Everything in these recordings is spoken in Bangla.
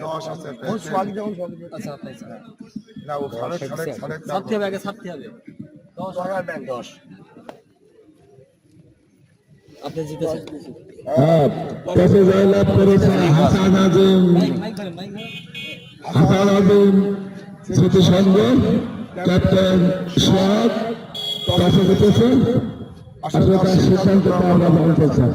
10 আছে ও সোয়াগ যেমন আচ্ছা আচ্ছা না ও সাড়ে ছাড়তে হবে আগে ছাড়তে হবে 10 টাকা দেন 10 আপনি জিতেছেন হ্যাঁ টসে জয়লাভ করেছে হাসান আজিম হাসান আজিম স্মৃতি সংঘ ক্যাপ্টেন সোহাগ টসে জিতেছে আসলে তার সিদ্ধান্তটা আমরা জানতে চাই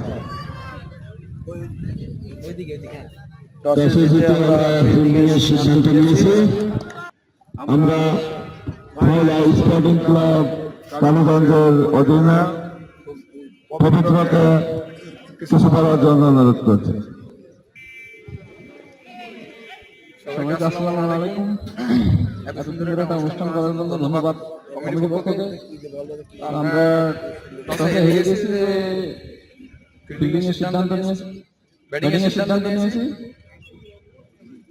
টসে জিতে আমরা ফিল্ডিংয়ের সিদ্ধান্ত নিয়েছি আমরা মহিলা স্পোর্টিং ক্লাব রানীগঞ্জের অধীনে পবিত্রকে কিছু করার জন্য অনুরোধ করছি। সবাইকে আসসালামু আলাইকুম। এত সুন্দর একটা অনুষ্ঠান করার জন্য ধন্যবাদ কমিটির পক্ষ থেকে। আমরা টসে হেরে গেছি, ফিল্ডিং এর সিদ্ধান্ত নিয়েছি, ব্যাটিং এর সিদ্ধান্ত নিয়েছি।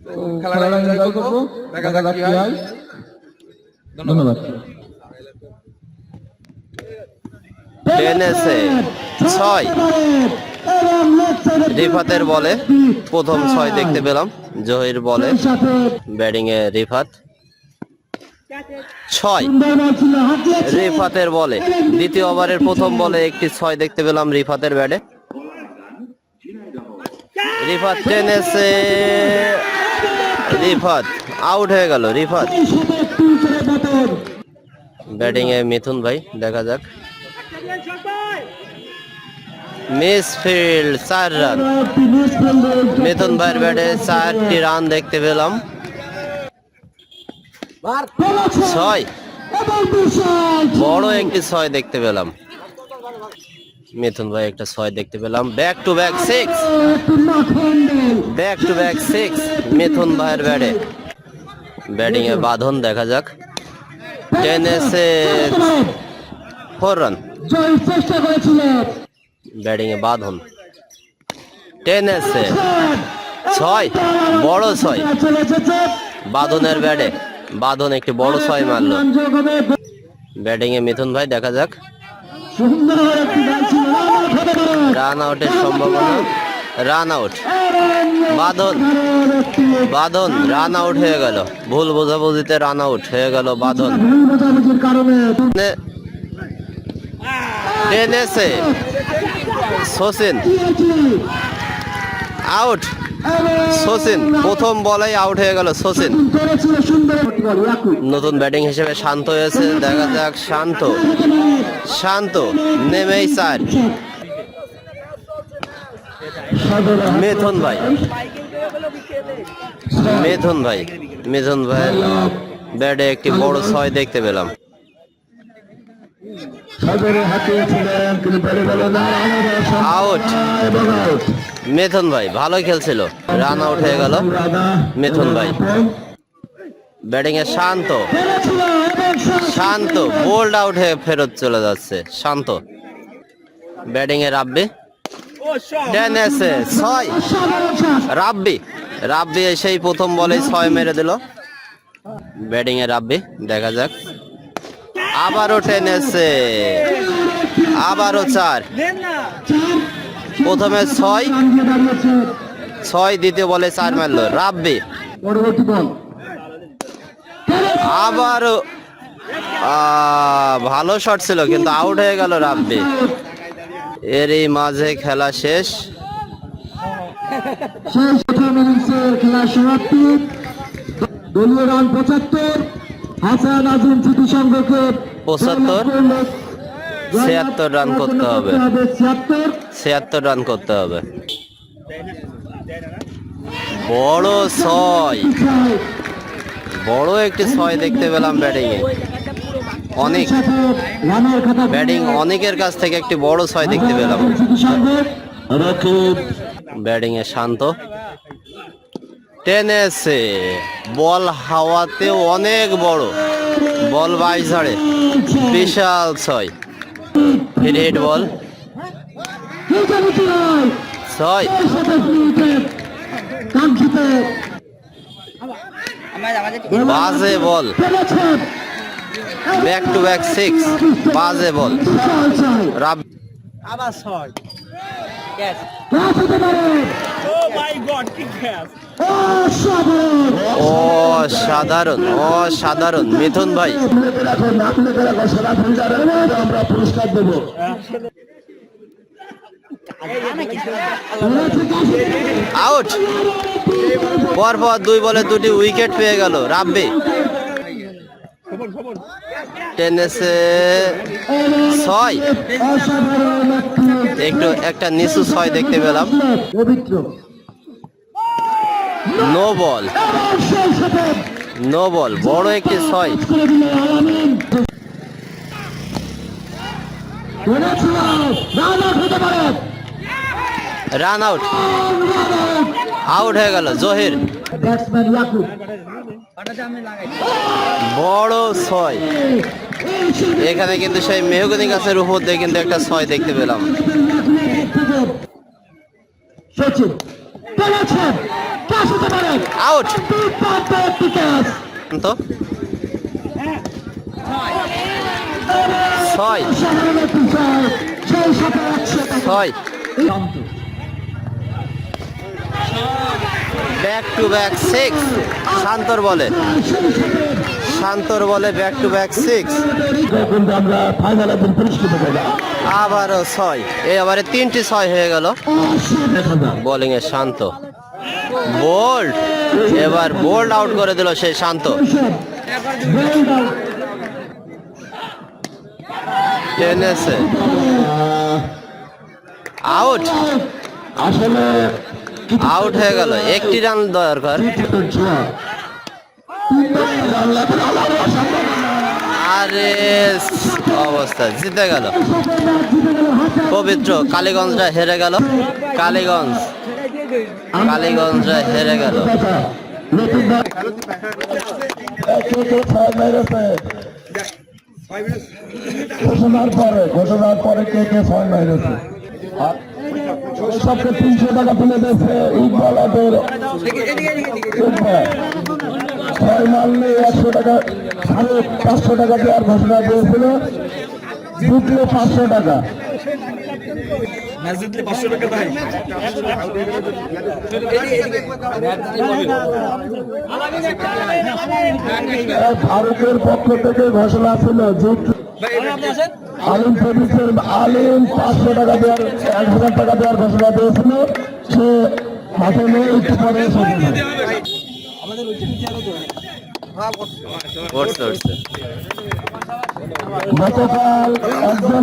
তো খেলাটা এনজয় করবো, দেখা যাক কি হয়। ধন্যবাদ। টেনেছে 6 রিফাতের বলে প্রথম 6 দেখতে পেলাম। জহির বলে ব্যাটিং এ রিফাত 6 রিফাতের বলে দ্বিতীয় ওভারের প্রথম বলে একটি 6 দেখতে পেলাম রিফাতের ব্যাটে। রিফাত টেনেছে, রিফাত আউট হয়ে গেল। রিফাত ব্যাটিং এ মিথুন ভাই, দেখা যাক। মিসফিল্ড 4 রান, মিথুন ভাইয়ের ব্যাটে 4টি রান দেখতে পেলাম। 6 বড় একটি 6 দেখতে পেলাম। মিথুন ভাই একটা 6 দেখতে পেলাম। Back to back 6, back to back 6 মিথুন ভাইয়ের ব্যাটে। ব্যাটিং এ বাঁধন, দেখা যাক। টেনেছে 4 রান, ব্যাটিং এ বাঁধন টেনেছে 6 বড় 6 বাঁধনের ব্যাটে। বাঁধন একটি বড় 6 মারলো। ব্যাটিং এ মিথুন ভাই, দেখা যাক। রান আউটের সম্ভাবনা, রান আউট। বাঁধন, বাঁধন রান আউট হয়ে গেল। ভুল বোঝাবুঝিতে রান আউট হয়ে গেল বাঁধন। টেনেছে সচিন, আউট। সচিন প্রথম বলেই আউট হয়ে গেল সচিন। নতুন ব্যাটিং হিসেবে শান্ত হয়েছে, দেখা যাক। শান্ত, শান্ত নেমেই 4। মিথুন ভাই, মিথুন ভাই, মিথুন ভাই ব্যাটে একটি বড় 6 দেখতে পেলাম। আউট। মিথুন ভাই ভালোই খেলছিল, রান আউট হয়ে গেল মিথুন ভাই। ব্যাটিং এ শান্ত, শান্ত বোল্ড আউট হয়ে ফেরত চলে যাচ্ছে শান্ত। ব্যাটিং এ রাব্বি টেনেছে 6, রাব্বি, রাব্বি সেই প্রথম বলেই 6 মেরে দিল। ব্যাটিং এ রাব্বি, দেখা যাক। আবারও টেনেছে, আবারও 4। প্রথমে 6, দ্বিতীয় বলে 4 মারলো রাব্বি। আবারও ভালো শট ছিল কিন্তু আউট হয়ে গেল রাব্বি। এরই মাঝে খেলা শেষ। খেলা সমাপ্তি। দলীয় রান 75, হাসান আজিম স্মৃতি সংঘকে 75, 76 রান করতে হবে। 76 রান করতে হবে। বড় 6, বড় একটি 6 দেখতে পেলাম ব্যাটিং এ। অনেক ব্যাটিং, অনেকের কাছ থেকে একটি বড় 6 দেখতে পেলাম। ব্যাটিং এ শান্ত টেনেছে, বল হাওয়াতেও অনেক বড় বল, 22 ঝাড়ে বিশাল 6। হিট হিট বল 6, বাজে বল। ব্যাক টু ব্যাক 6, বাজে বল। আবার 6 ক্যাচ ক্যাচ হতে পারে। ও মাই গড কি ক্যাচ অসাধারণ। অসাধারণ মিথুন ভাই। নাম লেখে রাখো সেরা ফিল্ডারের আমরা পুরস্কার দেবো। আউট। পরপর 2 বলে 2টি উইকেট পেয়ে গেল রাব্বি। টেনেছে 6। একটু একটা নিচু 6 দেখতে পেলাম। পবিত্র নো বল, নো বল, বড় একটি 6। রান আউট, আউট হয়ে গেল জহির। ব্যাটসম্যান ইয়াকুব বড় 6। এখানে কিন্তু সেই মেহগনি গাছের উপর দিয়ে কিন্তু একটা 6 দেখতে পেলাম। সচিন পেরেছেন, ক্যাচ হতে পারে। আউট একটি ক্যাচ। তো 6 সাধারণ একটি জয়, সেই সাথে 100 6। ব্যাক টু ব্যাক 6 শান্তর বলে, শান্তর বলে ব্যাক টু ব্যাক 6। কিন্তু আমরা ফাইনালে পুরস্কৃত করলাম। আবারও 6। এই আবারে 3টি 6 হয়ে গেল। দেখা যাক বোলিং এ শান্ত, বোল্ড, এবার বোল্ড আউট করে দিল সেই শান্ত। টেনেছে আউট, আসলে আউট হয়ে গেল। একটি রান দরকার। আরে অবস্থা, জিতে গেল পবিত্র। কালীগঞ্জরা হেরে গেল, কালীগঞ্জরা হেরে গেল। ঘোষণার পরে কে কে 6 মেরেছে। সবকে 300 টাকা তুলে দিয়েছে ইকবাল আদের। 6 মারলে 100 টাকা, 500 টাকা দেওয়ার ঘোষণা দিয়েছিল। জিতলে 500 টাকা। ভারতের পক্ষ থেকে ঘোষণা ছিল আলিম প্রভিন্সের আলিম 500 টাকা দেওয়ার, 1000 টাকা দেওয়ার ঘোষণা দিয়েছিল। সে মাঠে নিয়ে একটু পরে উঠছে। গতকাল একজন